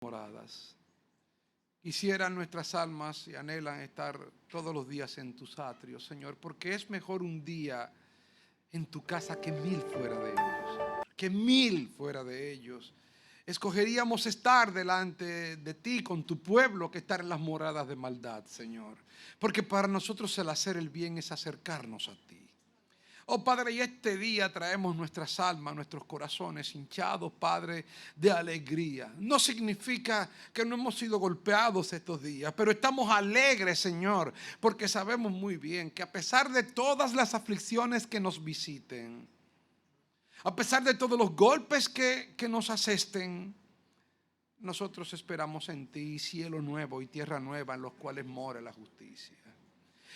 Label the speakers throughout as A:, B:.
A: moradas. Quisieran nuestras almas y anhelan estar todos los días en tus atrios, Señor, porque es mejor un día en tu casa que 1000 fuera de ellos. Que 1000 fuera de ellos. Escogeríamos estar delante de ti con tu pueblo que estar en las moradas de maldad, Señor. Porque para nosotros el hacer el bien es acercarnos a ti. Oh Padre, y este día traemos nuestras almas, nuestros corazones hinchados, Padre, de alegría. No significa que no hemos sido golpeados estos días, pero estamos alegres, Señor, porque sabemos muy bien que a pesar de todas las aflicciones que nos visiten, a pesar de todos los golpes que nos asesten, nosotros esperamos en ti cielo nuevo y tierra nueva en los cuales mora la justicia.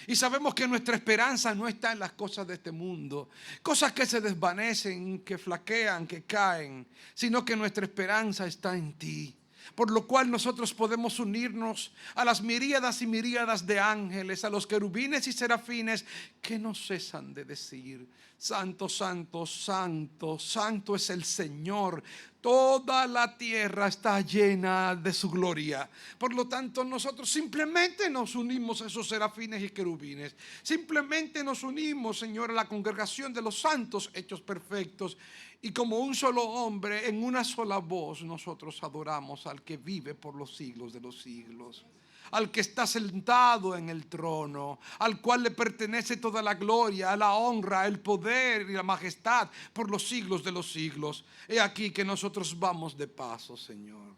A: Y sabemos que nuestra esperanza no está en las cosas de este mundo, cosas que se desvanecen, que flaquean, que caen, sino que nuestra esperanza está en ti. Por lo cual nosotros podemos unirnos a las miríadas y miríadas de ángeles, a los querubines y serafines que no cesan de decir: Santo, santo, santo, santo es el Señor. Toda la tierra está llena de su gloria. Por lo tanto, nosotros simplemente nos unimos a esos serafines y querubines. Simplemente nos unimos, Señor, a la congregación de los santos hechos perfectos. Y como un solo hombre, en una sola voz, nosotros adoramos al que vive por los siglos de los siglos, al que está sentado en el trono, al cual le pertenece toda la gloria, la honra, el poder y la majestad por los siglos de los siglos. He aquí que nosotros vamos de paso, Señor.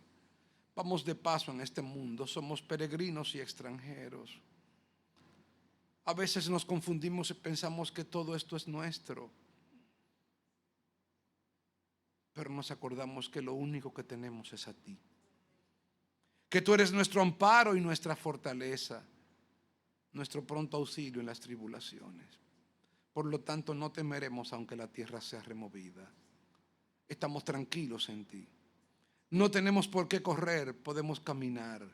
A: Vamos de paso en este mundo, somos peregrinos y extranjeros. A veces nos confundimos y pensamos que todo esto es nuestro. Pero nos acordamos que lo único que tenemos es a ti. Que tú eres nuestro amparo y nuestra fortaleza, nuestro pronto auxilio en las tribulaciones. Por lo tanto, no temeremos aunque la tierra sea removida. Estamos tranquilos en ti. No tenemos por qué correr, podemos caminar,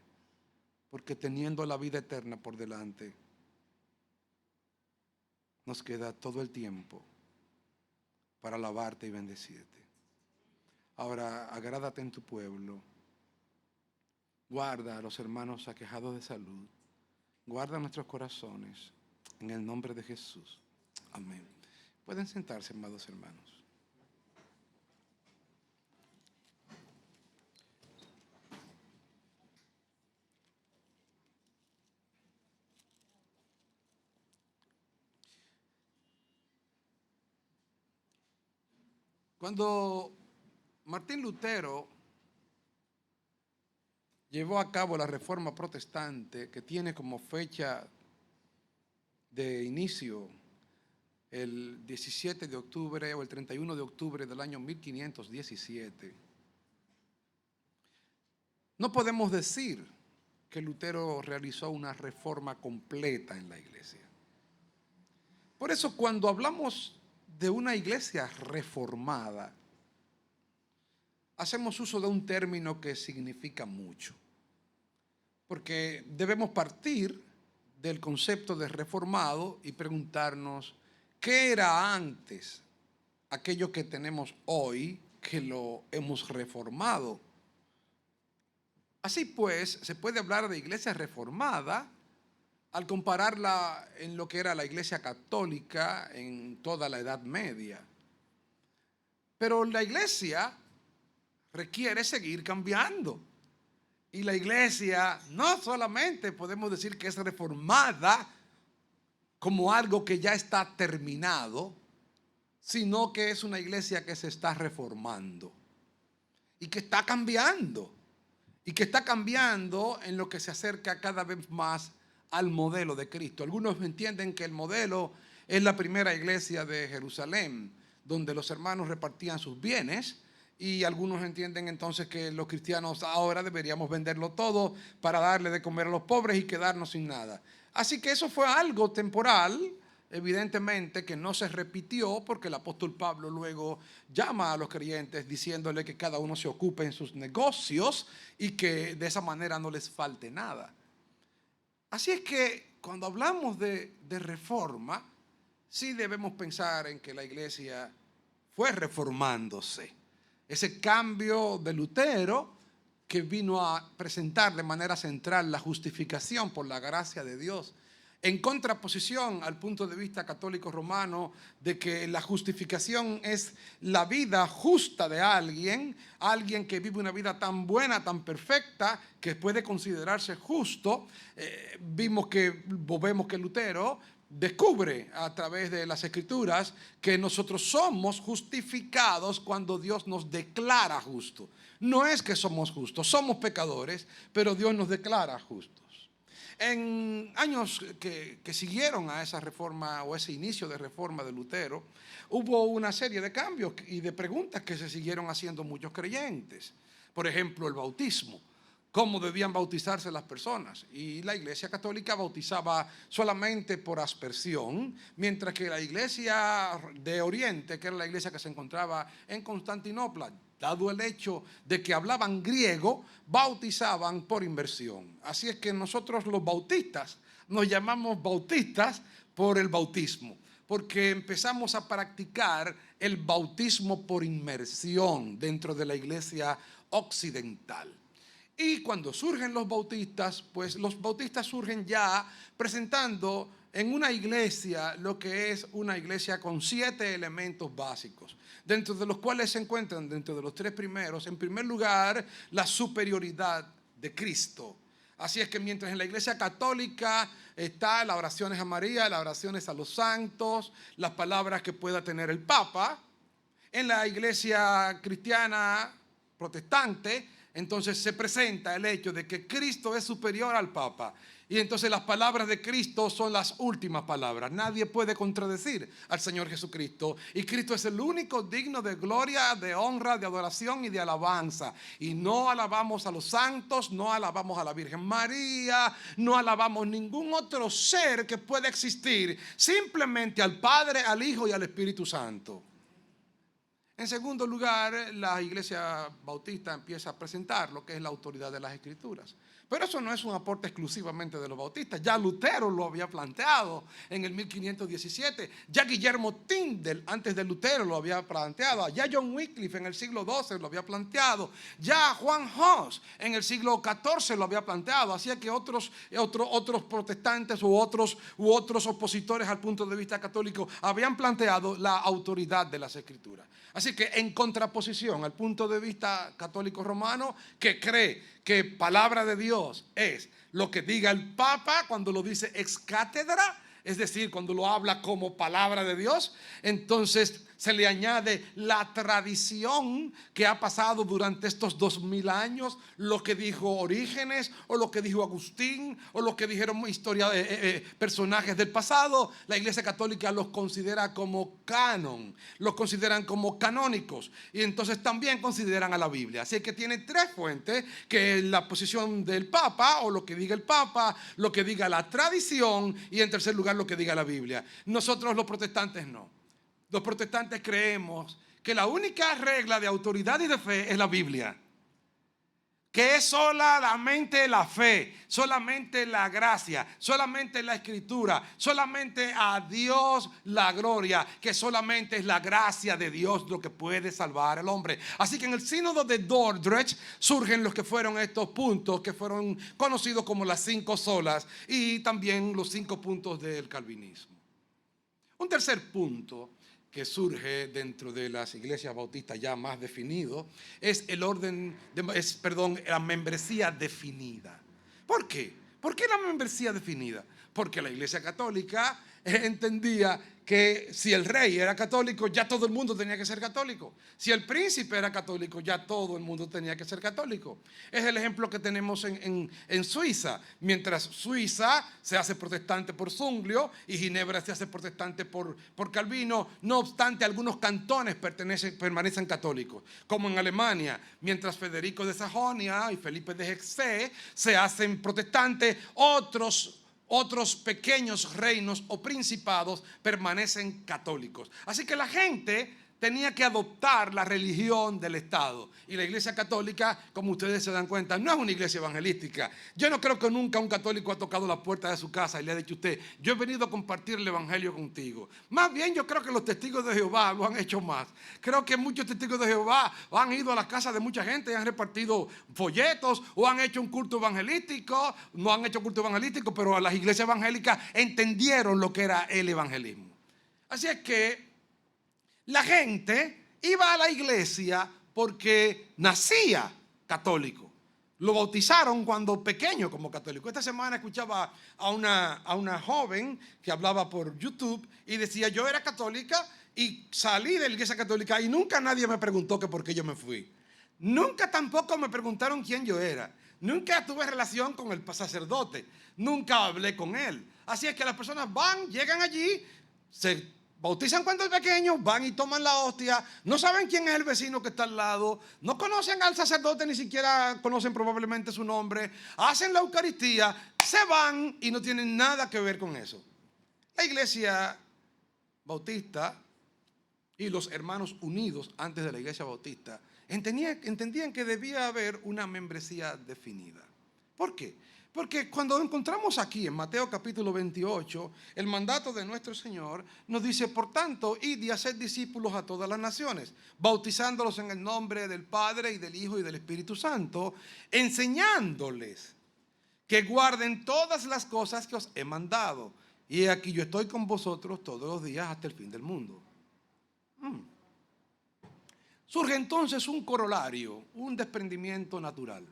A: porque teniendo la vida eterna por delante, nos queda todo el tiempo para alabarte y bendecirte. Ahora, agrádate en tu pueblo. Guarda a los hermanos aquejados de salud. Guarda nuestros corazones. En el nombre de Jesús. Amén. Pueden sentarse, amados hermanos. Cuando Martín Lutero llevó a cabo la Reforma Protestante, que tiene como fecha de inicio el 17 de octubre o el 31 de octubre del año 1517, no podemos decir que Lutero realizó una reforma completa en la iglesia. Por eso, cuando hablamos de una iglesia reformada, hacemos uso de un término que significa mucho, porque debemos partir del concepto de reformado y preguntarnos qué era antes aquello que tenemos hoy que lo hemos reformado. Así pues, se puede hablar de iglesia reformada al compararla en lo que era la iglesia católica en toda la Edad Media. Pero la iglesia requiere seguir cambiando. Y la iglesia no solamente podemos decir que es reformada como algo que ya está terminado, sino que es una iglesia que se está reformando y que está cambiando. Y que está cambiando en lo que se acerca cada vez más al modelo de Cristo. Algunos entienden que el modelo es la primera iglesia de Jerusalén, donde los hermanos repartían sus bienes. Y algunos entienden entonces que los cristianos ahora deberíamos venderlo todo para darle de comer a los pobres y quedarnos sin nada. Así que eso fue algo temporal, evidentemente, que no se repitió, porque el apóstol Pablo luego llama a los creyentes diciéndole que cada uno se ocupe en sus negocios y que de esa manera no les falte nada. Así es que cuando hablamos de reforma, sí debemos pensar en que la iglesia fue reformándose. Ese cambio de Lutero que vino a presentar de manera central la justificación por la gracia de Dios, en contraposición al punto de vista católico romano de que la justificación es la vida justa de alguien que vive una vida tan buena, tan perfecta, que puede considerarse justo. Vemos que Lutero descubre a través de las Escrituras que nosotros somos justificados cuando Dios nos declara justos. No es que somos justos, somos pecadores, pero Dios nos declara justos. En años que siguieron a esa reforma o ese inicio de reforma de Lutero, hubo una serie de cambios y de preguntas que se siguieron haciendo muchos creyentes. Por ejemplo, el bautismo. ¿Cómo debían bautizarse las personas? Y la Iglesia Católica bautizaba solamente por aspersión, mientras que la Iglesia de Oriente, que era la iglesia que se encontraba en Constantinopla, dado el hecho de que hablaban griego, bautizaban por inmersión. Así es que nosotros los bautistas nos llamamos bautistas por el bautismo, porque empezamos a practicar el bautismo por inmersión dentro de la iglesia occidental. Y cuando surgen los bautistas, pues los bautistas surgen ya presentando en una iglesia lo que es una iglesia con 7 elementos básicos, dentro de los cuales se encuentran, dentro de los 3 primeros, en primer lugar, la superioridad de Cristo. Así es que mientras en la iglesia católica está las oraciones a María, las oraciones a los santos, las palabras que pueda tener el Papa, en la iglesia cristiana protestante, entonces se presenta el hecho de que Cristo es superior al Papa. Y entonces las palabras de Cristo son las últimas palabras. Nadie puede contradecir al Señor Jesucristo. Y Cristo es el único digno de gloria, de honra, de adoración y de alabanza. Y no alabamos a los santos, no alabamos a la Virgen María, no alabamos ningún otro ser que pueda existir. Simplemente al Padre, al Hijo y al Espíritu Santo. En segundo lugar, la iglesia bautista empieza a presentar lo que es la autoridad de las Escrituras. Pero eso no es un aporte exclusivamente de los bautistas. Ya Lutero lo había planteado en el 1517. Ya Guillermo Tyndale, antes de Lutero, lo había planteado. Ya John Wycliffe en el siglo XII lo había planteado. Ya Juan Hus en el siglo XIV lo había planteado. Así que otros protestantes u otros opositores al punto de vista católico habían planteado la autoridad de las Escrituras. Así que en contraposición al punto de vista católico romano, que cree que palabra de Dios es lo que diga el Papa cuando lo dice ex cátedra, es decir, cuando lo habla como palabra de Dios, entonces se le añade la tradición que ha pasado durante estos 2000 años, lo que dijo Orígenes o lo que dijo Agustín o lo que dijeron personajes del pasado. La Iglesia Católica los considera como canon, los consideran como canónicos y entonces también consideran a la Biblia. Así que tiene 3 fuentes, que es la posición del Papa o lo que diga el Papa, lo que diga la tradición y en tercer lugar lo que diga la Biblia. Nosotros los protestantes no. Los protestantes creemos que la única regla de autoridad y de fe es la Biblia. Que es solamente la fe, solamente la gracia, solamente la escritura, solamente a Dios la gloria, que solamente es la gracia de Dios lo que puede salvar al hombre. Así que en el sínodo de Dordrecht surgen los que fueron estos puntos que fueron conocidos como las 5 solas y también los 5 puntos del calvinismo. Un tercer punto que surge dentro de las iglesias bautistas ya más definido es la membresía definida. ¿Por qué? ¿Por qué la membresía definida? Porque la Iglesia Católica entendía que si el rey era católico, ya todo el mundo tenía que ser católico. Si el príncipe era católico, ya todo el mundo tenía que ser católico. Es el ejemplo que tenemos en Suiza. Mientras Suiza se hace protestante por Zwinglio y Ginebra se hace protestante por Calvino, no obstante, algunos cantones permanecen católicos. Como en Alemania, mientras Federico de Sajonia y Felipe de Hesse se hacen protestantes, otros pequeños reinos o principados permanecen católicos. Así que la gente tenía que adoptar la religión del Estado. Y la Iglesia Católica, como ustedes se dan cuenta, no es una iglesia evangelística. Yo no creo que nunca un católico ha tocado la puerta de su casa y le ha dicho a usted: yo he venido a compartir el evangelio contigo. Más bien, yo creo que los testigos de Jehová lo han hecho más. Creo que muchos testigos de Jehová han ido a la casa de mucha gente y han repartido folletos o han hecho un culto evangelístico. No han hecho culto evangelístico, pero las iglesias evangélicas entendieron lo que era el evangelismo. Así es que la gente iba a la iglesia porque nacía católico. Lo bautizaron cuando pequeño como católico. Esta semana escuchaba a una joven que hablaba por YouTube y decía: yo era católica y salí de la iglesia católica y nunca nadie me preguntó que por qué yo me fui. Nunca tampoco me preguntaron quién yo era. Nunca tuve relación con el sacerdote. Nunca hablé con él. Así es que las personas van, llegan allí, se bautizan cuando es pequeño, van y toman la hostia, no saben quién es el vecino que está al lado, no conocen al sacerdote, ni siquiera conocen probablemente su nombre, hacen la Eucaristía, se van y no tienen nada que ver con eso. La iglesia bautista y los hermanos unidos antes de la iglesia bautista entendían que debía haber una membresía definida. ¿Por qué? Porque cuando encontramos aquí en Mateo capítulo 28, el mandato de nuestro Señor nos dice: por tanto, id y haced discípulos a todas las naciones, bautizándolos en el nombre del Padre y del Hijo y del Espíritu Santo, enseñándoles que guarden todas las cosas que os he mandado. Y aquí yo estoy con vosotros todos los días hasta el fin del mundo. Surge entonces un corolario, un desprendimiento natural.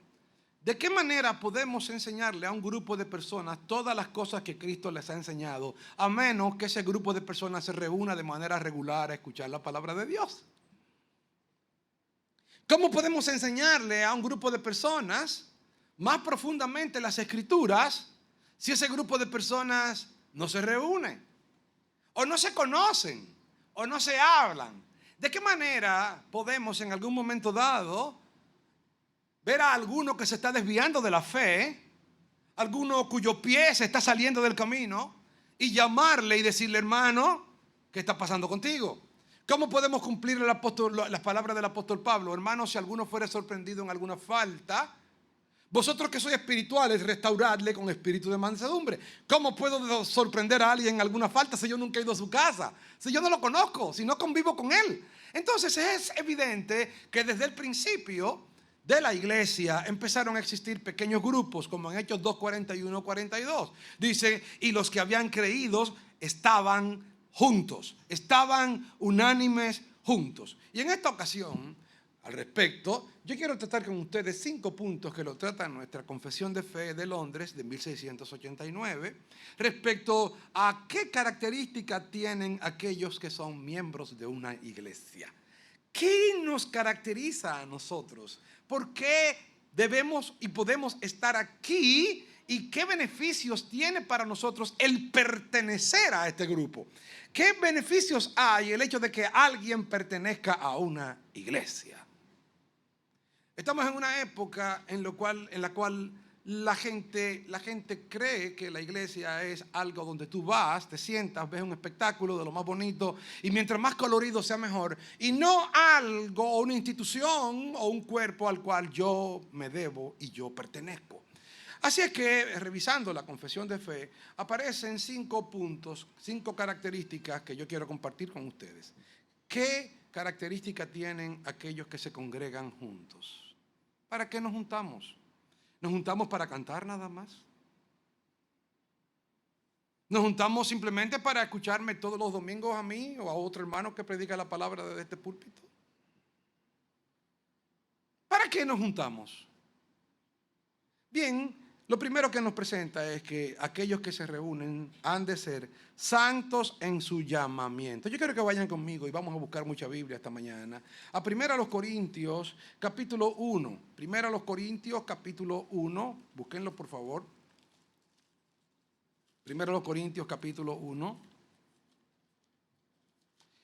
A: ¿De qué manera podemos enseñarle a un grupo de personas todas las cosas que Cristo les ha enseñado, a menos que ese grupo de personas se reúna de manera regular a escuchar la palabra de Dios? ¿Cómo podemos enseñarle a un grupo de personas más profundamente las Escrituras si ese grupo de personas no se reúne, o no se conocen, o no se hablan? ¿De qué manera podemos en algún momento dado ver a alguno que se está desviando de la fe, alguno cuyo pie se está saliendo del camino, y llamarle y decirle: hermano, ¿qué está pasando contigo? ¿Cómo podemos cumplir las palabras del apóstol Pablo? Hermano, si alguno fuere sorprendido en alguna falta, vosotros que sois espirituales, restauradle con espíritu de mansedumbre. ¿Cómo puedo sorprender a alguien en alguna falta si yo nunca he ido a su casa? Si yo no lo conozco, si no convivo con él. Entonces es evidente que desde el principio de la iglesia empezaron a existir pequeños grupos, como en Hechos 2:41, 42. Dice: y los que habían creído estaban juntos, estaban unánimes juntos. Y en esta ocasión, al respecto, yo quiero tratar con ustedes 5 puntos que lo trata nuestra Confesión de Fe de Londres de 1689, respecto a qué características tienen aquellos que son miembros de una iglesia. ¿Qué nos caracteriza a nosotros? ¿Por qué debemos y podemos estar aquí? ¿Y qué beneficios tiene para nosotros el pertenecer a este grupo? ¿Qué beneficios hay el hecho de que alguien pertenezca a una iglesia? Estamos en una época en la cual la gente cree que la iglesia es algo donde tú vas, te sientas, ves un espectáculo de lo más bonito, y mientras más colorido sea mejor, y no algo o una institución o un cuerpo al cual yo me debo y yo pertenezco. Así es que, revisando la Confesión de Fe, aparecen 5 puntos, 5 características que yo quiero compartir con ustedes. ¿Qué características tienen aquellos que se congregan juntos? ¿Para qué nos juntamos? ¿Nos juntamos para cantar nada más? ¿Nos juntamos simplemente para escucharme todos los domingos a mí o a otro hermano que predica la palabra desde este púlpito? ¿Para qué nos juntamos? Bien, lo primero que nos presenta es que aquellos que se reúnen han de ser santos en su llamamiento. Yo quiero que vayan conmigo y vamos a buscar mucha Biblia esta mañana. A 1 Corintios capítulo 1. 1 Corintios capítulo 1. Búsquenlo por favor. 1 Corintios capítulo 1.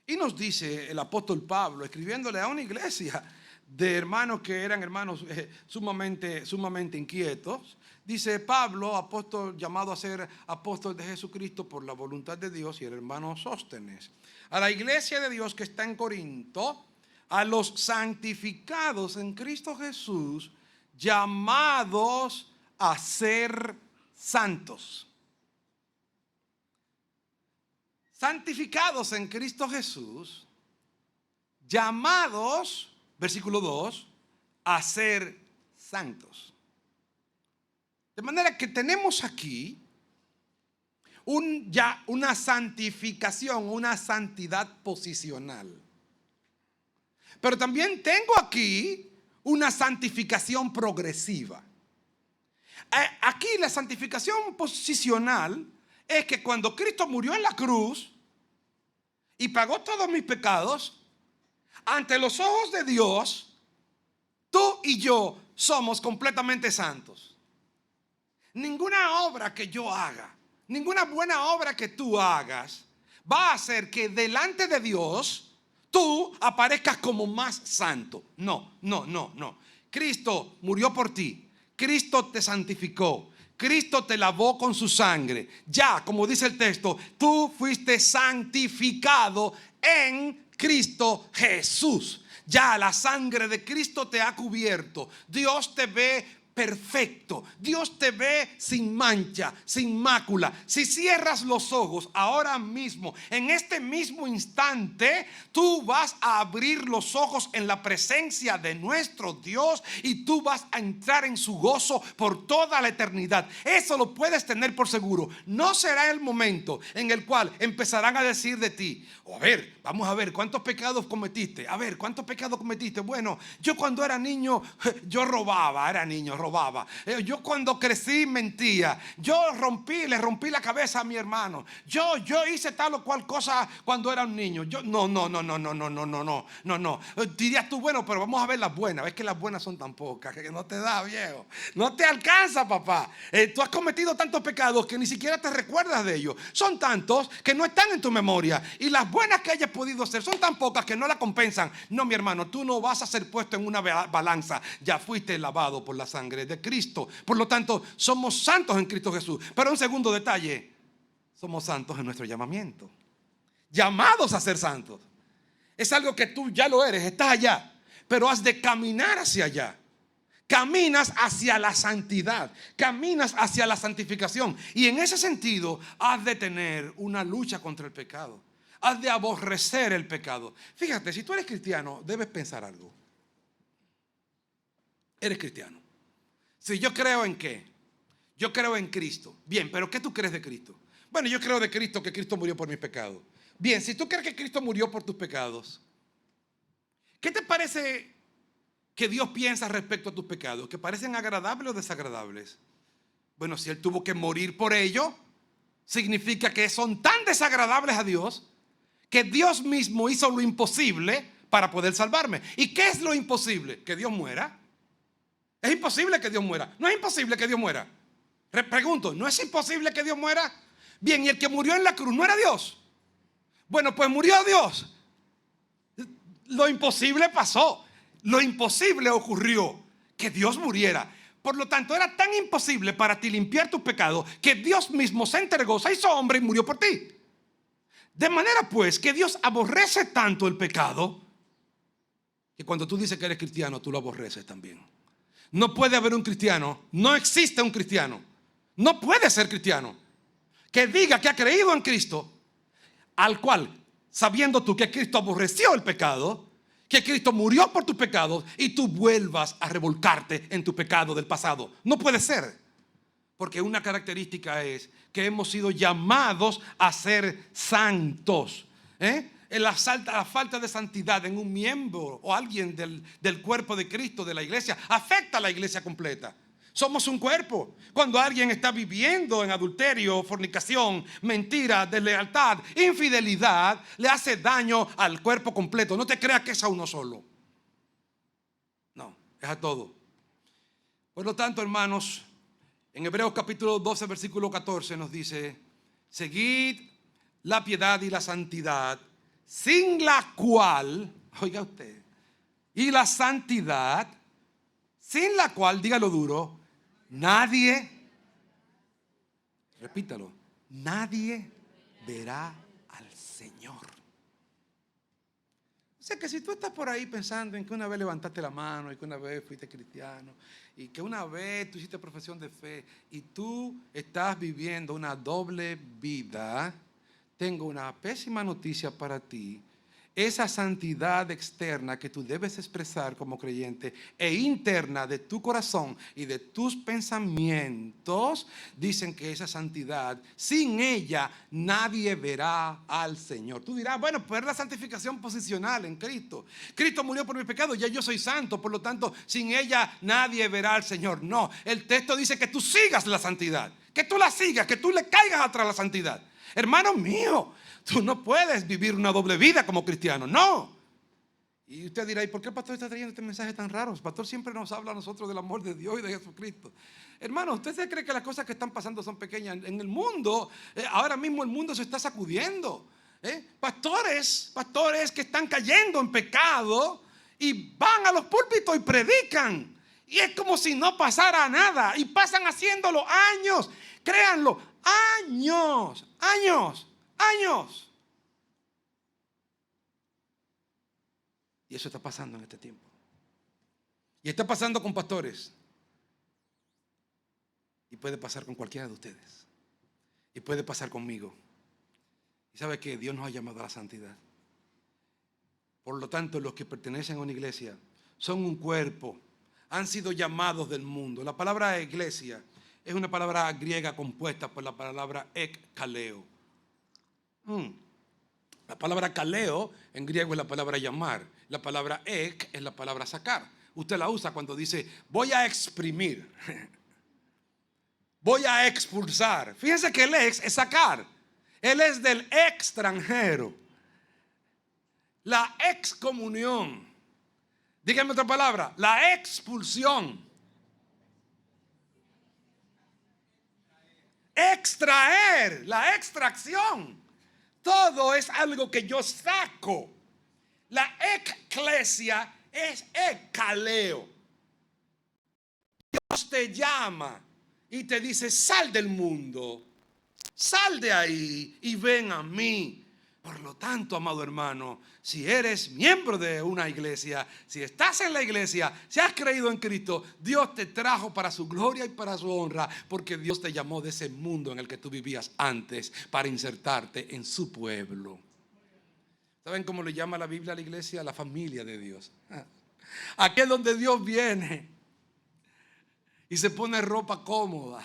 A: Y nos dice el apóstol Pablo, escribiéndole a una iglesia de hermanos que eran hermanos sumamente inquietos. Dice Pablo, apóstol, llamado a ser apóstol de Jesucristo por la voluntad de Dios, y el hermano Sóstenes, a la iglesia de Dios que está en Corinto, a los santificados en Cristo Jesús, llamados a ser santos. Santificados en Cristo Jesús, llamados, versículo 2, a ser santos. De manera que tenemos aquí ya una santificación, una santidad posicional. Pero también tengo aquí una santificación progresiva. Aquí la santificación posicional es que cuando Cristo murió en la cruz y pagó todos mis pecados, ante los ojos de Dios, tú y yo somos completamente santos. Ninguna obra que yo haga, ninguna buena obra que tú hagas va a hacer que delante de Dios tú aparezcas como más santo. No. Cristo murió por ti. Cristo te santificó. Cristo te lavó con su sangre. Ya, como dice el texto, tú fuiste santificado en Cristo Jesús. Ya la sangre de Cristo te ha cubierto. Dios te ve perfecto. Dios te ve sin mancha, sin mácula. Si cierras los ojos ahora mismo, en este mismo instante, tú vas a abrir los ojos en la presencia de nuestro Dios y tú vas a entrar en su gozo por toda la eternidad. Eso lo puedes tener por seguro. No será el momento en el cual empezarán a decir de ti: a ver, vamos a ver, ¿cuántos pecados cometiste? A ver, ¿cuántos pecados cometiste? Bueno, yo cuando era niño, yo robaba. Yo cuando crecí mentía. Yo le rompí la cabeza a mi hermano. Yo hice tal o cual cosa cuando era un niño. No. Dirías tú, bueno, pero vamos a ver las buenas. Ves que las buenas son tan pocas que no te da, viejo. No te alcanza, papá. Tú has cometido tantos pecados que ni siquiera te recuerdas de ellos. Son tantos que no están en tu memoria. Y las buenas que hayas podido hacer son tan pocas que no la compensan. No, mi hermano, tú no vas a ser puesto en una balanza. Ya fuiste lavado por la sangre de Cristo. Por lo tanto, somos santos en Cristo Jesús. Pero un segundo detalle: somos santos en nuestro llamamiento. Llamados a ser santos. Es algo que tú ya lo eres, estás allá, pero has de caminar hacia allá. Caminas hacia la santidad, caminas hacia la santificación. Y en ese sentido has de tener una lucha contra el pecado. Has de aborrecer el pecado. Fíjate, si tú eres cristiano, debes pensar algo. Eres cristiano. Si yo creo en qué, yo creo en Cristo. Bien, pero ¿qué tú crees de Cristo? Bueno, yo creo de Cristo que Cristo murió por mis pecados. Bien, si tú crees que Cristo murió por tus pecados, ¿qué te parece que Dios piensa respecto a tus pecados? ¿Que parecen agradables o desagradables? Bueno, si Él tuvo que morir por ello, significa que son tan desagradables a Dios que Dios mismo hizo lo imposible para poder salvarme. ¿Y qué es lo imposible? Que Dios muera. Es imposible que Dios muera. No es imposible que Dios muera. Pregunto, ¿no es imposible que Dios muera? Bien, y el que murió en la cruz no era Dios. Bueno, pues murió Dios. Lo imposible pasó. Lo imposible ocurrió, que Dios muriera. Por lo tanto, era tan imposible para ti limpiar tus pecados que Dios mismo se entregó, se hizo hombre y murió por ti. De manera pues que Dios aborrece tanto el pecado que cuando tú dices que eres cristiano, tú lo aborreces también. No puede haber un cristiano, no existe un cristiano, no puede ser cristiano que diga que ha creído en Cristo, al cual, sabiendo tú que Cristo aborreció el pecado, que Cristo murió por tus pecados, y tú vuelvas a revolcarte en tu pecado del pasado. No puede ser, porque una característica es que hemos sido llamados a ser santos. La falta de santidad en un miembro o alguien del cuerpo de Cristo, de la iglesia, afecta a la iglesia completa. Somos un cuerpo. Cuando alguien está viviendo en adulterio, fornicación, mentira, deslealtad, infidelidad, le hace daño al cuerpo completo. No te creas que es a uno solo. No, es a todo. Por lo tanto, hermanos, en Hebreos capítulo 12, versículo 14 nos dice: seguid la piedad y la santidad, sin la cual, oiga usted, y la santidad, sin la cual, dígalo duro, nadie, repítalo, nadie verá al Señor. O sea que si tú estás por ahí pensando en que una vez levantaste la mano y que una vez fuiste cristiano y que una vez tú hiciste profesión de fe y tú estás viviendo una doble vida, tengo una pésima noticia para ti. Esa santidad externa que tú debes expresar como creyente e interna de tu corazón y de tus pensamientos, dicen que esa santidad, sin ella nadie verá al Señor. Tú dirás, bueno, pues es la santificación posicional en Cristo. Cristo murió por mis pecados, ya yo soy santo, por lo tanto, sin ella nadie verá al Señor. No, el texto dice que tú sigas la santidad, que tú la sigas, que tú le caigas atrás a la santidad. Hermano mío, tú no puedes vivir una doble vida como cristiano, no. Y usted dirá, ¿y por qué el pastor está trayendo este mensaje tan raro? El pastor siempre nos habla a nosotros del amor de Dios y de Jesucristo. Hermano, ¿usted se cree que las cosas que están pasando son pequeñas? En el mundo, ahora mismo el mundo se está sacudiendo. Pastores que están cayendo en pecado y van a los púlpitos y predican. Y es como si no pasara nada. Y pasan haciéndolo años. Créanlo, años. Y eso está pasando en este tiempo. Y está pasando con pastores. Y puede pasar con cualquiera de ustedes. Y puede pasar conmigo. Y sabe que Dios nos ha llamado a la santidad. Por lo tanto, los que pertenecen a una iglesia son un cuerpo. Han sido llamados del mundo. La palabra iglesia es una palabra griega compuesta por la palabra ekkaleo. La palabra kaleo en griego es la palabra llamar. La palabra ek es la palabra sacar. Usted la usa cuando dice voy a exprimir, voy a expulsar. Fíjense que el ex es sacar. Él es del extranjero. La excomunión. Dígame otra palabra. La expulsión. Extraer. La extracción. Todo es algo que yo saco. La eclesia es ekkaleo. Dios te llama y te dice, sal del mundo, sal de ahí y ven a mí. Por lo tanto, amado hermano, si eres miembro de una iglesia, si estás en la iglesia, si has creído en Cristo, Dios te trajo para su gloria y para su honra, porque Dios te llamó de ese mundo en el que tú vivías antes para insertarte en su pueblo. ¿Saben cómo le llama la Biblia a la iglesia? La familia de Dios. Aquí es donde Dios viene y se pone ropa cómoda.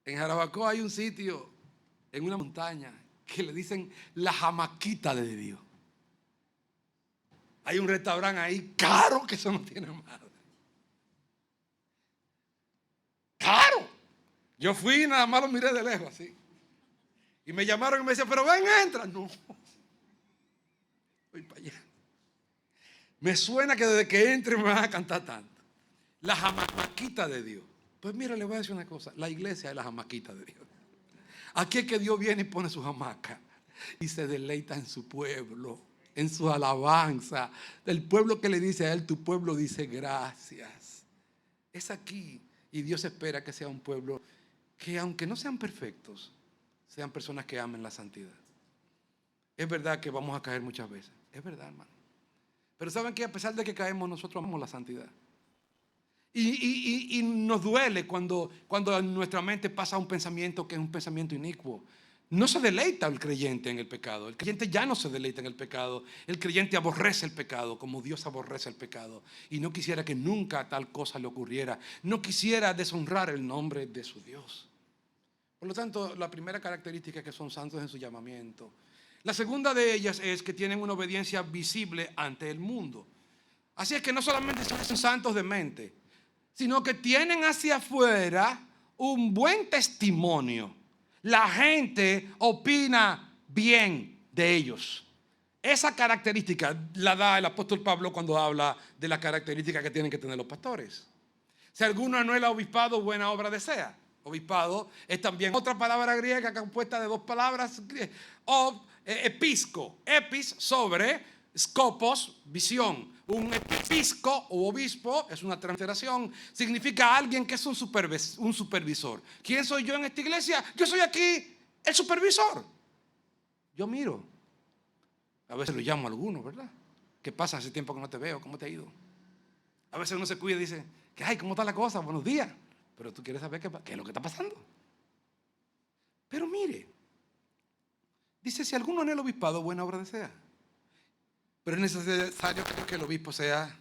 A: En Jarabacoa hay un sitio, en una montaña, que le dicen la jamaquita de Dios. Hay un restaurante ahí caro que eso no tiene madre. Caro. Yo fui y nada más lo miré de lejos así. Y me llamaron y me decían, pero ven, entra. No. Voy para allá. Me suena que desde que entre me van a cantar tanto. La jamaquita de Dios. Pues mira, le voy a decir una cosa. La iglesia es la jamaquita de Dios. Aquí es que Dios viene y pone su hamaca y se deleita en su pueblo, en su alabanza. El pueblo que le dice a él, tu pueblo dice gracias. Es aquí. Y Dios espera que sea un pueblo que, aunque no sean perfectos, sean personas que amen la santidad. Es verdad que vamos a caer muchas veces. Es verdad, hermano. Pero saben que a pesar de que caemos, nosotros amamos la santidad. Y nos duele cuando en nuestra mente pasa un pensamiento que es un pensamiento inicuo. No se deleita el creyente en el pecado. El creyente ya no se deleita en el pecado. El creyente aborrece el pecado como Dios aborrece el pecado. Y no quisiera que nunca tal cosa le ocurriera. No quisiera deshonrar el nombre de su Dios. Por lo tanto, la primera característica es que son santos en su llamamiento. La segunda de ellas es que tienen una obediencia visible ante el mundo. Así es que no solamente son santos de mente, sino que tienen hacia afuera un buen testimonio. La gente opina bien de ellos. Esa característica la da el apóstol Pablo cuando habla de la característica que tienen que tener los pastores. Si alguno anhela obispado, buena obra desea. Obispado es también otra palabra griega compuesta de dos palabras. Ob episco, epis sobre, scopos, visión. Un episco o obispo es una transliteración, significa alguien que es un supervisor. ¿Quién soy yo en esta iglesia? Yo soy aquí el supervisor. Yo miro. A veces lo llamo a alguno, ¿verdad? ¿Qué pasa? Hace tiempo que no te veo, ¿cómo te ha ido? A veces uno se cuida y dice, ay, ¿cómo está la cosa? Buenos días. Pero tú quieres saber qué es lo que está pasando. Pero mire, dice, si alguno anhela el obispado, buena obra desea. Pero es necesario que el obispo sea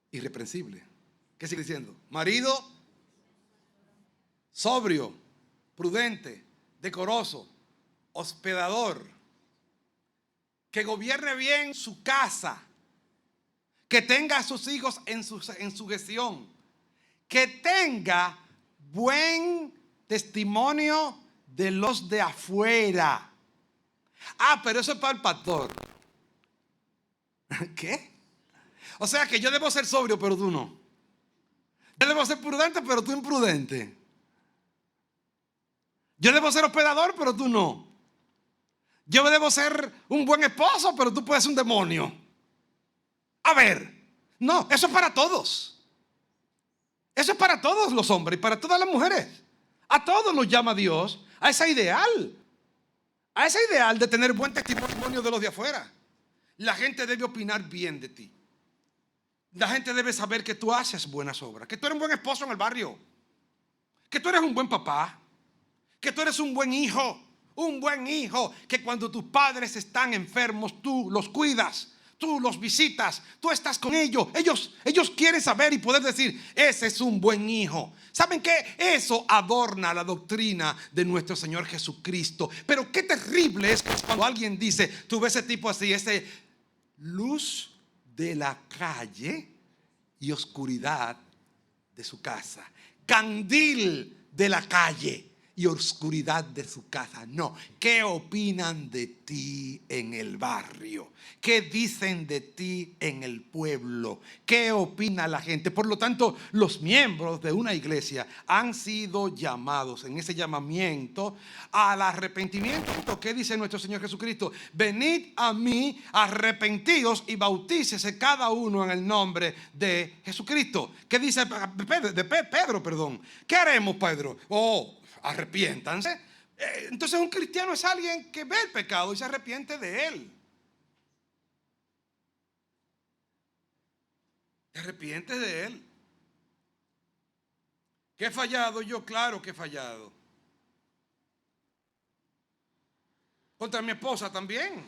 A: irreprensible. ¿Qué sigue diciendo? Marido sobrio, prudente, decoroso, hospedador, que gobierne bien su casa, que tenga a sus hijos en su gestión, que tenga buen testimonio de los de afuera. Pero eso es para el pastor. ¿Qué? O sea que yo debo ser sobrio, pero tú no. Yo debo ser prudente, pero tú imprudente. Yo debo ser hospedador, pero tú no. Yo debo ser un buen esposo, pero tú puedes ser un demonio. A ver, no, eso es para todos. Eso es para todos los hombres y para todas las mujeres. A todos nos llama Dios a ese ideal. A ese ideal de tener buen testimonio de los de afuera. La gente debe opinar bien de ti. La gente debe saber que tú haces buenas obras, que tú eres un buen esposo en el barrio, que tú eres un buen papá, que tú eres un buen hijo, que cuando tus padres están enfermos tú los cuidas, tú los visitas, tú estás con ellos. Ellos quieren saber y poder decir, ese es un buen hijo. ¿Saben qué? Eso adorna la doctrina de nuestro Señor Jesucristo. Pero qué terrible es cuando alguien dice, tú ves ese tipo así, ese luz de la calle y oscuridad de su casa, candil de la calle y oscuridad de su casa. No, ¿qué opinan de ti en el barrio? ¿Qué dicen de ti en el pueblo? ¿Qué opina la gente? Por lo tanto, los miembros de una iglesia han sido llamados en ese llamamiento al arrepentimiento. ¿Qué dice nuestro Señor Jesucristo? Venid a mí, arrepentíos y bautícese cada uno en el nombre de Jesucristo. ¿Qué dice Pedro? ¿Qué haremos, Pedro? Arrepiéntanse. Entonces un cristiano es alguien que ve el pecado y se arrepiente de él. Te arrepientes de él. ¿Que he fallado yo? Claro que he fallado. Contra mi esposa también.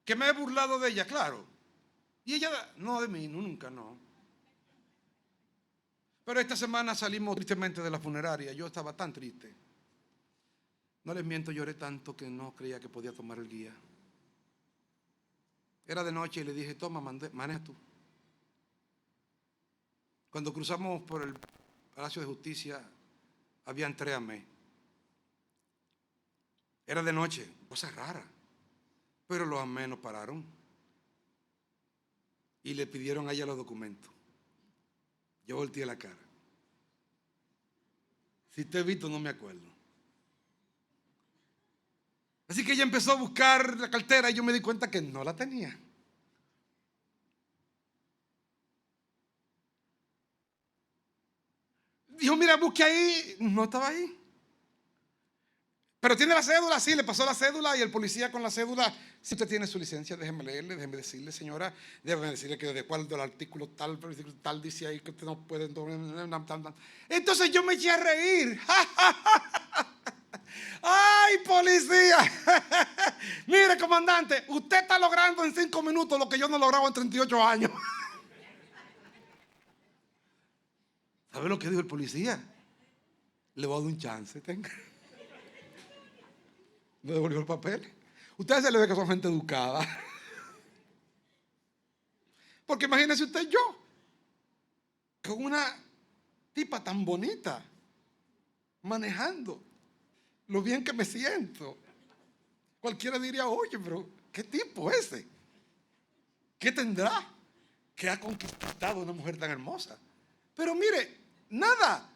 A: ¿Que me he burlado de ella? Claro. Y ella, no de mí, nunca, no. Pero esta semana salimos tristemente de la funeraria. Yo estaba tan triste. No les miento, lloré tanto que no creía que podía tomar el guía. Era de noche y le dije, toma, maneja tú. Cuando cruzamos por el Palacio de Justicia, habían 3 AME. Era de noche, cosa rara. Pero los AME nos pararon y le pidieron a ella los documentos. Yo volteé la cara. Si te he visto, no me acuerdo. Así que ella empezó a buscar la cartera y yo me di cuenta que no la tenía. Dijo, mira, busque ahí. No estaba ahí. Pero tiene la cédula, sí, le pasó la cédula y el policía con la cédula, si usted tiene su licencia, déjeme leerle, déjeme decirle, señora, déjeme decirle que de cuál del artículo tal dice ahí que usted no puede. Entonces yo me eché a reír. ¡Ay, policía! Mire, comandante, usted está logrando en 5 minutos lo que yo no lograba en 38 años. ¿Sabe lo que dijo el policía? Le voy a dar un chance, tenga. Me devolvió el papel. Ustedes se le ve que son gente educada. Porque imagínese usted yo, con una tipa tan bonita, manejando, lo bien que me siento. Cualquiera diría, oye, pero ¿qué tipo ese? ¿Qué tendrá? ¿Qué ha conquistado una mujer tan hermosa? Pero mire, nada.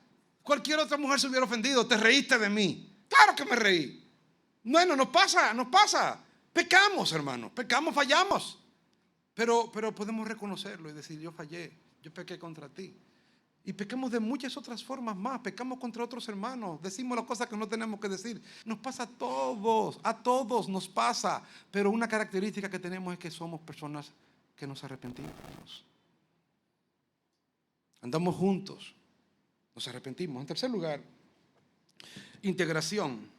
A: Cualquier otra mujer se hubiera ofendido. Te reíste de mí. Claro que me reí. Bueno, nos pasa. Pecamos, hermano. Pecamos, fallamos. Pero podemos reconocerlo y decir, yo fallé. Yo pequé contra ti. Y pecamos de muchas otras formas más. Pecamos contra otros hermanos. Decimos las cosas que no tenemos que decir. Nos pasa a todos nos pasa. Pero una característica que tenemos es que somos personas que nos arrepentimos. Andamos juntos. Nos arrepentimos. En tercer lugar, integración.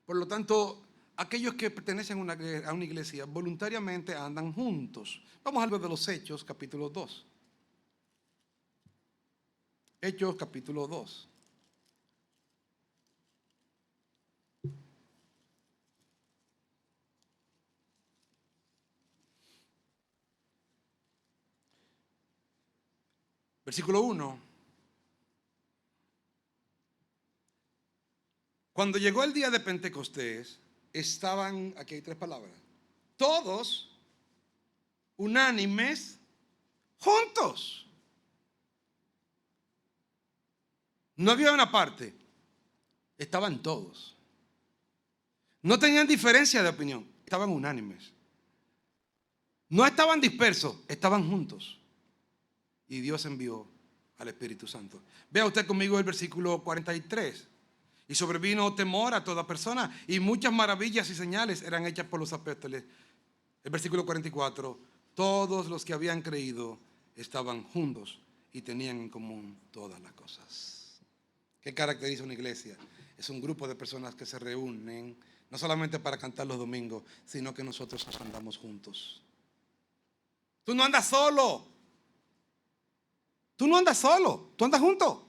A: Por lo tanto, aquellos que pertenecen a una iglesia voluntariamente andan juntos. Vamos al libro de los Hechos, capítulo 2. Hechos, capítulo 2. Versículo 1. Cuando llegó el día de Pentecostés, estaban, aquí hay 3 palabras, todos unánimes juntos. No había una parte, estaban todos. No tenían diferencia de opinión, estaban unánimes. No estaban dispersos, estaban juntos. Y Dios envió al Espíritu Santo. Vea usted conmigo el versículo 43. Y sobrevino temor a toda persona, y muchas maravillas y señales eran hechas por los apóstoles. El versículo 44. Todos los que habían creído estaban juntos y tenían en común todas las cosas. ¿Qué caracteriza una iglesia? Es un grupo de personas que se reúnen, no solamente para cantar los domingos, sino que nosotros andamos juntos. Tú no andas solo. Tú no andas solo, tú andas junto.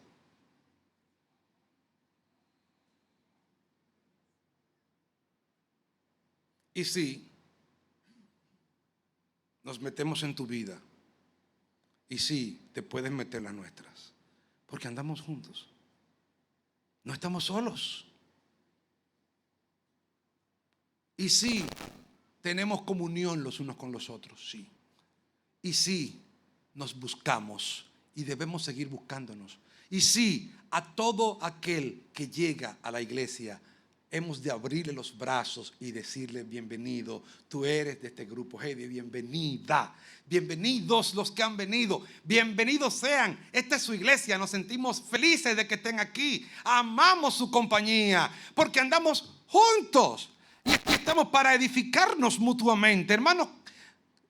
A: Y sí, nos metemos en tu vida. Y sí, te puedes meter las nuestras. Porque andamos juntos. No estamos solos. Y sí, tenemos comunión los unos con los otros, sí. Y sí, nos buscamos y debemos seguir buscándonos. Y sí, a todo aquel que llega a la iglesia, hemos de abrirle los brazos y decirle bienvenido. Tú eres de este grupo, Heidi, bienvenida. Bienvenidos los que han venido. Bienvenidos sean. Esta es su iglesia. Nos sentimos felices de que estén aquí. Amamos su compañía porque andamos juntos. Y aquí estamos para edificarnos mutuamente. Hermanos,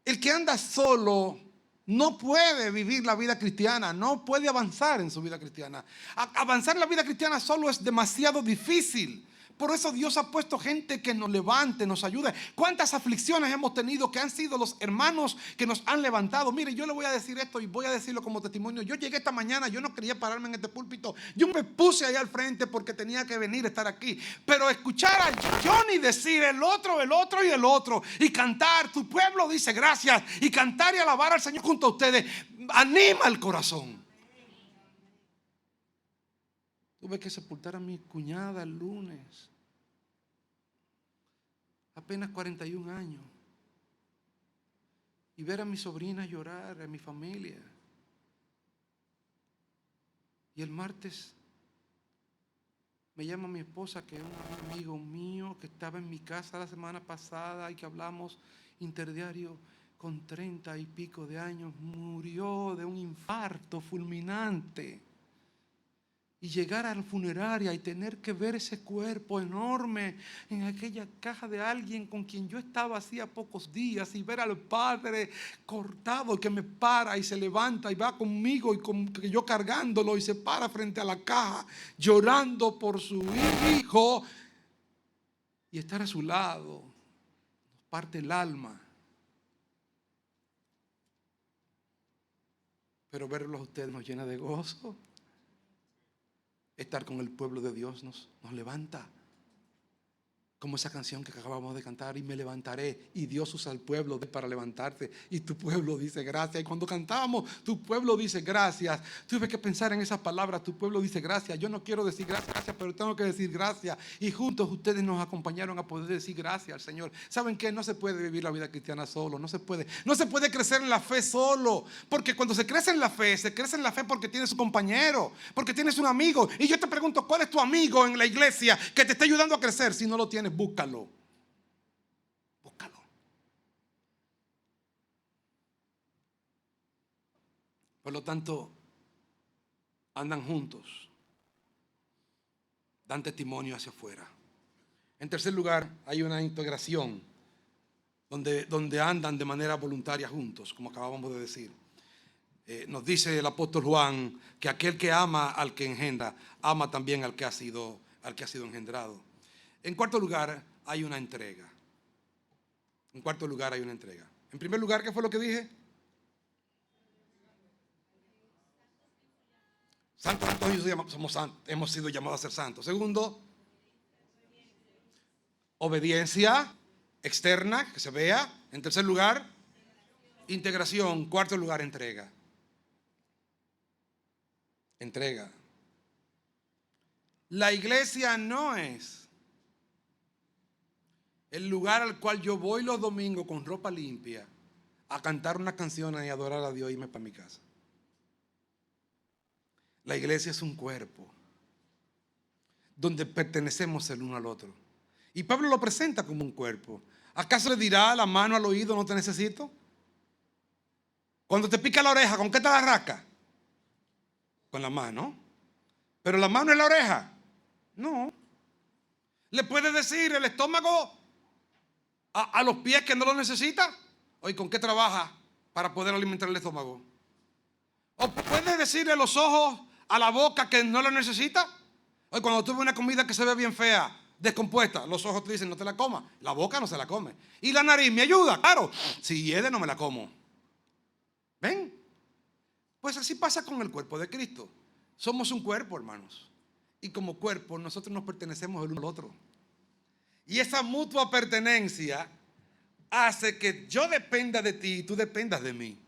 A: el que anda solo no puede vivir la vida cristiana, no puede avanzar en su vida cristiana. Avanzar en la vida cristiana solo es demasiado difícil. Por eso Dios ha puesto gente que nos levante, nos ayude. ¿Cuántas aflicciones hemos tenido que han sido los hermanos que nos han levantado? Mire, yo le voy a decir esto y voy a decirlo como testimonio. Yo llegué esta mañana, yo no quería pararme en este púlpito. Yo me puse ahí al frente porque tenía que venir a estar aquí. Pero escuchar a Johnny decir el otro y el otro. Y cantar, tu pueblo dice gracias. Y cantar y alabar al Señor junto a ustedes. Anima el corazón. Tuve que sepultar a mi cuñada el lunes. Apenas 41 años. Y ver a mi sobrina llorar, a mi familia. Y el martes me llama mi esposa, que es un amigo mío, que estaba en mi casa la semana pasada y que hablamos interdiario, con 30 y pico de años, murió de un infarto fulminante. Y llegar a la funeraria y tener que ver ese cuerpo enorme en aquella caja de alguien con quien yo estaba hacía pocos días, y ver al padre cortado que me para y se levanta y va conmigo y con yo cargándolo y se para frente a la caja llorando por su hijo, y estar a su lado nos parte el alma. Pero verlos a ustedes nos llena de gozo. Estar con el pueblo de Dios nos levanta. Como esa canción que acabamos de cantar, y me levantaré, y Dios usa al pueblo para levantarte, y tu pueblo dice gracias. Y cuando cantamos, tu pueblo dice gracias. Tuve que pensar en esas palabras, tu pueblo dice gracias. Yo no quiero decir gracias, pero tengo que decir gracias. Y juntos ustedes nos acompañaron a poder decir gracias al Señor. ¿Saben qué? No se puede vivir la vida cristiana solo, no se puede. No se puede crecer en la fe solo, porque cuando se crece en la fe, se crece en la fe porque tienes un compañero, porque tienes un amigo. Y yo te pregunto, ¿cuál es tu amigo en la iglesia que te está ayudando a crecer? Si no lo tienes, búscalo. Búscalo. Por lo tanto, andan juntos, dan testimonio hacia afuera. En tercer lugar, hay una integración donde andan de manera voluntaria juntos, como acabamos de decir. Nos dice el apóstol Juan que aquel que ama al que engendra, ama también al que ha sido engendrado. En cuarto lugar, hay una entrega. En cuarto lugar, hay una entrega. En primer lugar, ¿qué fue lo que dije? Santos, hemos sido llamados a ser santos. Segundo, obediencia externa, que se vea. En tercer lugar, integración. Cuarto lugar, entrega. Entrega. La iglesia no es el lugar al cual yo voy los domingos con ropa limpia a cantar una canción y adorar a Dios y irme para mi casa. La iglesia es un cuerpo donde pertenecemos el uno al otro. Y Pablo lo presenta como un cuerpo. ¿Acaso le dirá la mano al oído, no te necesito? Cuando te pica la oreja, ¿con qué te la rasca? Con la mano. Pero la mano es la oreja. No. ¿Le puede decir el estómago a los pies que no lo necesita? Oye, ¿con qué trabaja para poder alimentar el estómago? ¿O puede decirle los ojos a la boca que no lo necesita? Oye, cuando tú ves una comida que se ve bien fea, descompuesta, los ojos te dicen no te la comas, la boca no se la come. Y la nariz me ayuda, claro. Si hiede no me la como. ¿Ven? Pues así pasa con el cuerpo de Cristo. Somos un cuerpo, hermanos. Y como cuerpo nosotros nos pertenecemos el uno al otro. Y esa mutua pertenencia hace que yo dependa de ti y tú dependas de mí.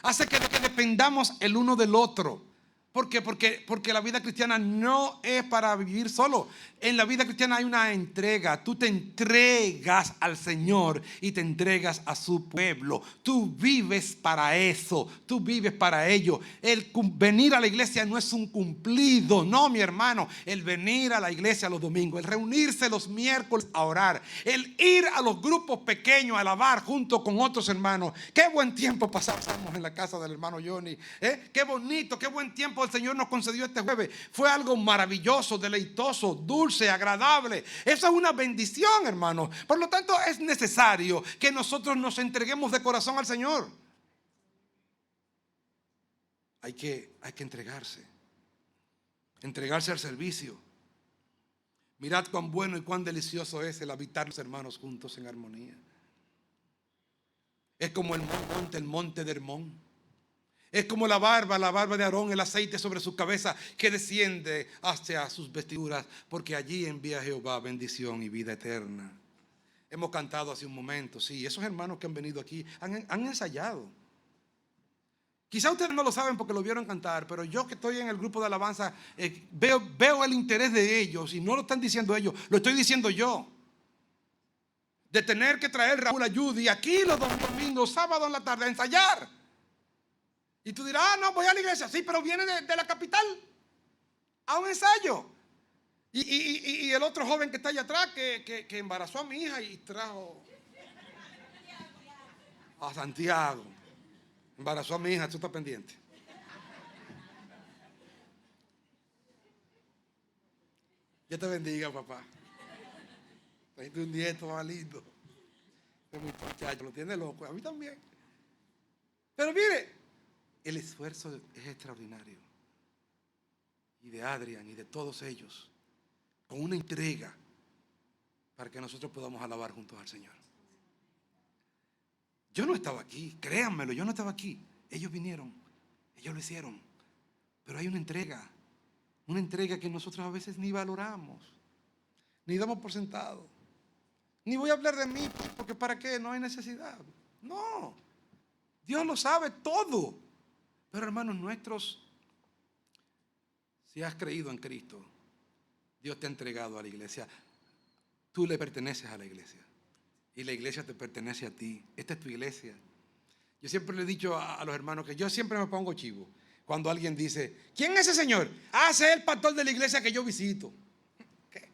A: Hace que dependamos el uno del otro. ¿Por qué? Porque la vida cristiana no es para vivir solo. En la vida cristiana hay una entrega. Tú te entregas al Señor y te entregas a su pueblo. Tú vives para eso. Tú vives para ello. El venir a la iglesia no es un cumplido. No, mi hermano. El venir a la iglesia los domingos. El reunirse los miércoles a orar. El ir a los grupos pequeños a alabar junto con otros hermanos. Qué buen tiempo pasamos en la casa del hermano Johnny. Qué bonito, qué buen tiempo el Señor nos concedió este jueves. Fue algo maravilloso, deleitoso, dulce, agradable. Eso es una bendición, hermano. Por lo tanto, es necesario que nosotros nos entreguemos de corazón al Señor. Hay que entregarse. Entregarse al servicio. Mirad cuán bueno y cuán delicioso es el habitar los hermanos juntos en armonía. Es como el monte de Hermón. Es como la barba de Aarón, el aceite sobre su cabeza que desciende hacia sus vestiduras, porque allí envía Jehová bendición y vida eterna. Hemos cantado hace un momento, sí, esos hermanos que han venido aquí han ensayado. Quizá ustedes no lo saben porque lo vieron cantar, pero yo que estoy en el grupo de alabanza, veo el interés de ellos, y no lo están diciendo ellos, lo estoy diciendo yo. De tener que traer Raúl a Judy aquí los domingos, sábado en la tarde a ensayar. Y tú dirás, no, voy a la iglesia. Sí, pero viene de la capital a un ensayo. Y el otro joven que está allá atrás, que embarazó a mi hija y trajo a Santiago. Embarazó a mi hija, tú estás pendiente. Dios te bendiga, papá. Trajiste un nieto más lindo. Este muchacho lo tiene loco, a mí también. Pero mire, el esfuerzo es extraordinario. Y de Adrián y de todos ellos, con una entrega para que nosotros podamos alabar juntos al Señor. Yo no estaba aquí, créanmelo, yo no estaba aquí. Ellos vinieron, ellos lo hicieron. Pero hay una entrega que nosotros a veces ni valoramos. ni damos por sentado. Ni voy a hablar de mí, porque ¿para qué? No hay necesidad. No, Dios lo sabe todo. Pero hermanos nuestros, si has creído en Cristo, Dios te ha entregado a la iglesia. Tú le perteneces a la iglesia y la iglesia te pertenece a ti. Esta es tu iglesia. Yo siempre le he dicho a los hermanos que yo siempre me pongo chivo cuando alguien dice, ¿quién es ese señor? Ah, ese es el pastor de la iglesia que yo visito. ¿Qué?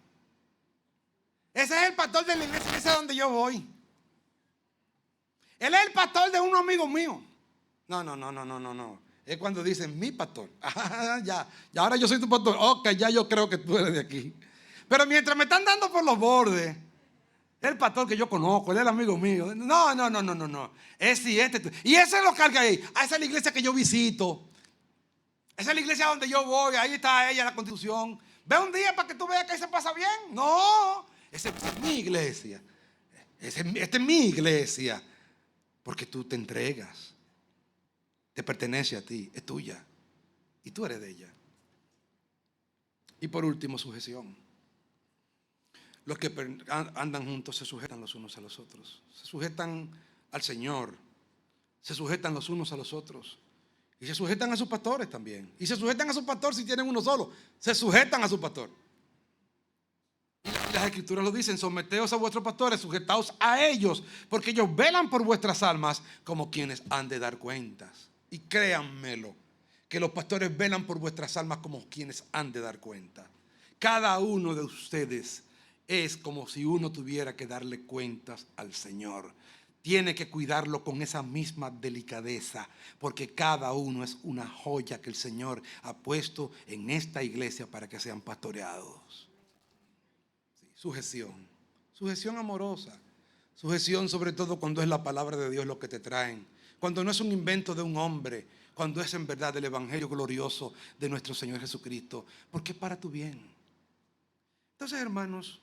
A: Ese es el pastor de la iglesia, ese es donde yo voy. Él es el pastor de un amigo mío. No. Es cuando dicen mi pastor. Ya, ahora yo soy tu pastor. Ok, ya yo creo que tú eres de aquí. Pero mientras me están dando por los bordes, el pastor que yo conozco, él es el amigo mío. No. Y ese lo carga ahí. Esa es la iglesia que yo visito. Esa es la iglesia donde yo voy. Ahí está ella, la Constitución. Ve un día para que tú veas que se pasa bien. No, esa es mi iglesia. Esta es mi iglesia. Porque tú te entregas. Te pertenece a ti, es tuya. Y tú eres de ella. Y por último, sujeción. Los que andan juntos se sujetan los unos a los otros. Se sujetan al Señor. Se sujetan los unos a los otros. Y se sujetan a sus pastores también. Y se sujetan a su pastor si tienen uno solo. Se sujetan a su pastor. Y las escrituras lo dicen, someteos a vuestros pastores, sujetaos a ellos, porque ellos velan por vuestras almas como quienes han de dar cuentas. Y créanmelo, que los pastores velan por vuestras almas como quienes han de dar cuenta. Cada uno de ustedes es como si uno tuviera que darle cuentas al Señor. Tiene que cuidarlo con esa misma delicadeza, porque cada uno es una joya que el Señor ha puesto en esta iglesia para que sean pastoreados. Sí, sujeción amorosa, sujeción sobre todo cuando es la palabra de Dios lo que te traen. Cuando no es un invento de un hombre, cuando es en verdad el evangelio glorioso de nuestro Señor Jesucristo, porque es para tu bien. Entonces, hermanos,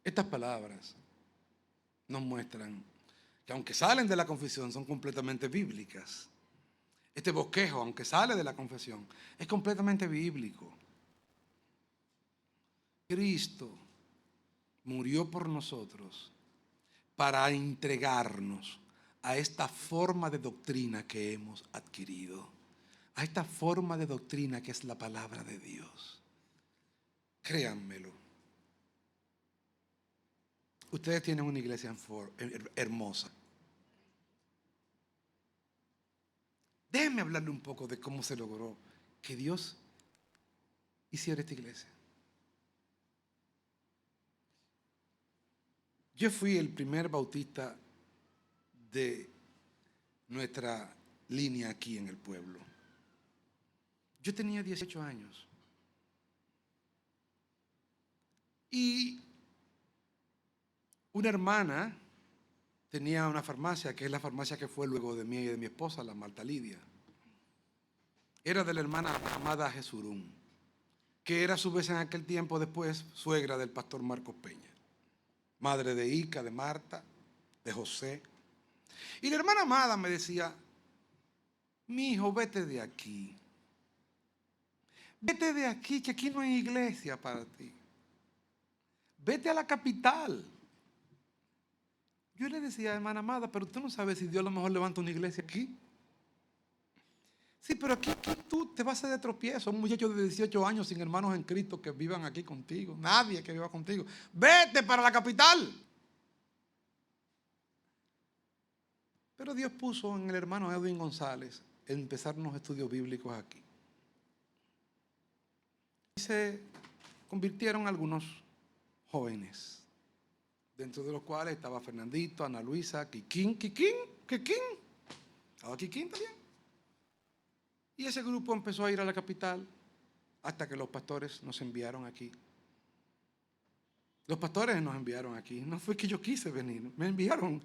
A: estas palabras nos muestran que aunque salen de la confesión, son completamente bíblicas. Este bosquejo, aunque sale de la confesión, es completamente bíblico. Cristo murió por nosotros para entregarnos a esta forma de doctrina que hemos adquirido, a esta forma de doctrina que es la palabra de Dios. Créanmelo. Ustedes tienen una iglesia hermosa. Déjenme hablarle un poco de cómo se logró que Dios hiciera esta iglesia. Yo fui el primer bautista de nuestra línea aquí en el pueblo. Yo tenía 18 años. Y una hermana tenía una farmacia, que es la farmacia que fue luego de mí y de mi esposa, la Marta Lidia. Era de la hermana Amada Jesurún, que era a su vez en aquel tiempo después suegra del pastor Marcos Peña, madre de Ica, de Marta, de José. Y la hermana Amada me decía, mi hijo, vete de aquí. Vete de aquí, que aquí no hay iglesia para ti. Vete a la capital. Yo le decía, hermana Amada, pero tú no sabes si Dios a lo mejor levanta una iglesia aquí. Sí, pero aquí tú te vas a de tropiezo. Un muchacho de 18 años sin hermanos en Cristo que vivan aquí contigo. Nadie que viva contigo. Vete para la capital. Pero Dios puso en el hermano Edwin González el empezar unos estudios bíblicos aquí. Y se convirtieron algunos jóvenes, dentro de los cuales estaba Fernandito, Ana Luisa, Kikín. Estaba Kikín también. Y ese grupo empezó a ir a la capital hasta que los pastores nos enviaron aquí. Los pastores nos enviaron aquí. No fue que yo quise venir, me enviaron.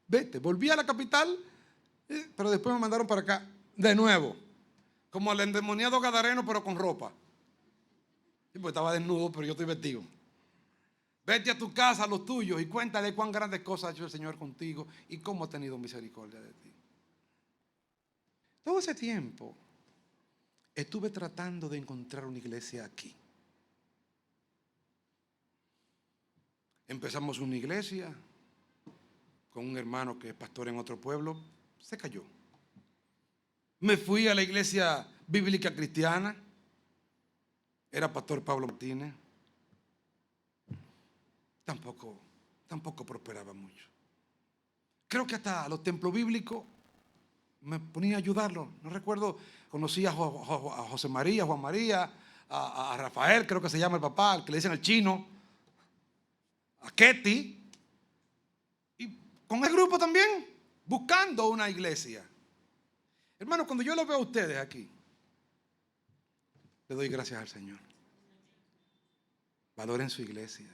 A: Vete, volví a la capital, pero después me mandaron para acá de nuevo, como al endemoniado gadareno, pero con ropa. Sí, porque estaba desnudo, pero yo estoy vestido. Vete a tu casa, a los tuyos, y cuéntale cuán grandes cosas ha hecho el Señor contigo y cómo ha tenido misericordia de ti. Todo ese tiempo estuve tratando de encontrar una iglesia aquí. Empezamos una iglesia con un hermano que es pastor en otro pueblo, se cayó. Me fui a la iglesia bíblica cristiana, era pastor Pablo Martínez, tampoco prosperaba mucho. Creo que hasta los templos bíblicos me ponía a ayudarlo. No recuerdo, conocí a José María, Juan María, a Rafael, creo que se llama el papá, al que le dicen el chino, a Ketty, y con el grupo también, buscando una iglesia. Hermano, cuando yo los veo a ustedes aquí, le doy gracias al Señor. Valoren su iglesia.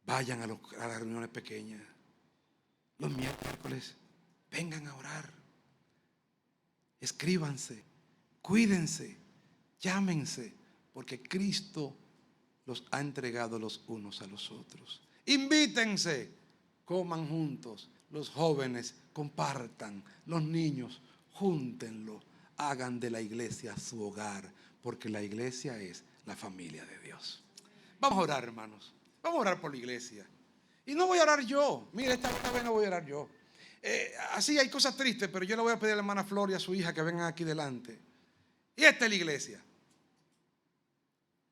A: Vayan a las reuniones pequeñas. Los miércoles, vengan a orar. Escríbanse, cuídense, llámense, porque Cristo los ha entregado los unos a los otros. Invítense, coman juntos. Los jóvenes compartan, los niños júntenlo, hagan de la iglesia su hogar, porque la iglesia es la familia de Dios. Vamos a orar, hermanos. Vamos a orar por la iglesia. Y no voy a orar yo. Mire, esta vez no voy a orar yo. Así hay cosas tristes, pero yo le voy a pedir a la hermana Flor y a su hija que vengan aquí delante. Y esta es la iglesia.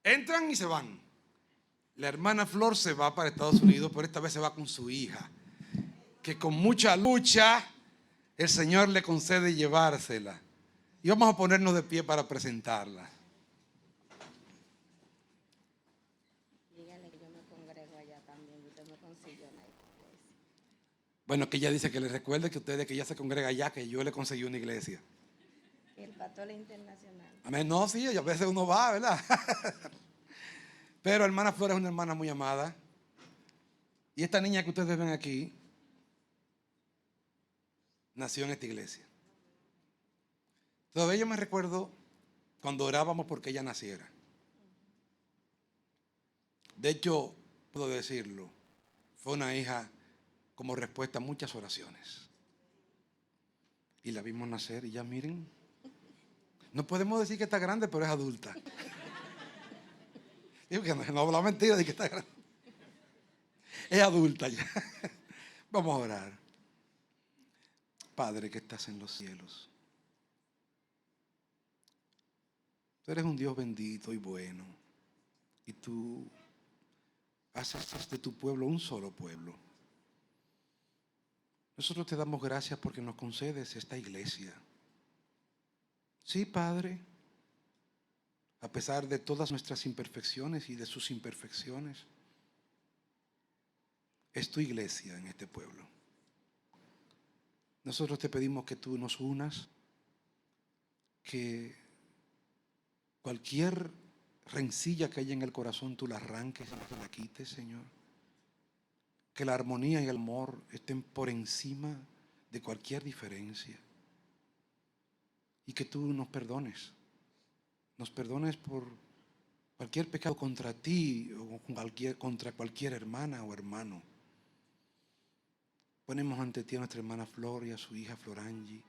A: Entran y se van. La hermana Flor se va para Estados Unidos, pero esta vez se va con su hija, que con mucha lucha el Señor le concede llevársela. Y vamos a ponernos de pie para presentarla.
B: Dígale que yo me congrego allá también, usted me consiguió una iglesia.
A: Bueno, que ella dice que le recuerde que ustedes que ella se congrega allá, que yo le conseguí una iglesia.
B: El pastor internacional.
A: Amén. No, sí, a veces uno va, ¿verdad? Pero hermana Flor es una hermana muy amada. Y esta niña que ustedes ven aquí nació en esta iglesia. Todavía yo me recuerdo cuando orábamos porque ella naciera. De hecho, puedo decirlo, fue una hija como respuesta a muchas oraciones. Y la vimos nacer y ya miren, no podemos decir que está grande, pero es adulta. Digo que no habla mentira de que está grande. Es adulta ya. Vamos a orar. Padre que estás en los cielos, tú eres un Dios bendito y bueno, y tú haces de tu pueblo un solo pueblo. Nosotros te damos gracias porque nos concedes esta iglesia. Sí, Padre, a pesar de todas nuestras imperfecciones y de sus imperfecciones, es tu iglesia en este pueblo. Nosotros te pedimos que tú nos unas, que cualquier rencilla que haya en el corazón tú la arranques y la quites, Señor. Que la armonía y el amor estén por encima de cualquier diferencia. Y que tú nos perdones. Nos perdones por cualquier pecado contra ti o contra cualquier hermana o hermano. Ponemos ante ti a nuestra hermana Flor y a su hija Florangi,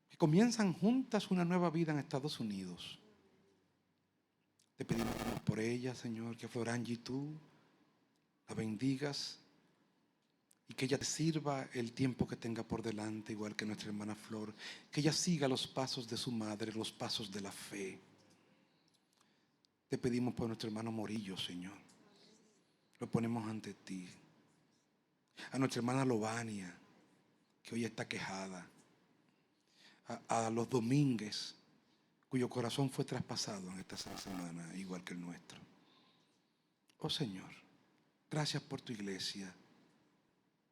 A: que comienzan juntas una nueva vida en Estados Unidos. Te pedimos por ella, Señor, que Florangi tú la bendigas y que ella te sirva el tiempo que tenga por delante, igual que nuestra hermana Flor, que ella siga los pasos de su madre, los pasos de la fe. Te pedimos por nuestro hermano Morillo, Señor, lo ponemos ante ti. A nuestra hermana Lovania, que hoy está quejada, a los Domínguez, cuyo corazón fue traspasado en esta semana, igual que el nuestro. Oh Señor, gracias por tu iglesia.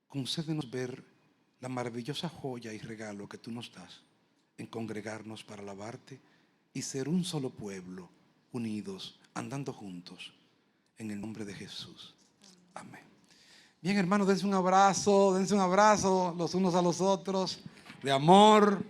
A: Concédenos ver la maravillosa joya y regalo que tú nos das en congregarnos para alabarte y ser un solo pueblo, unidos, andando juntos, en el nombre de Jesús. Amén. Bien, hermanos, dense un abrazo los unos a los otros, de amor.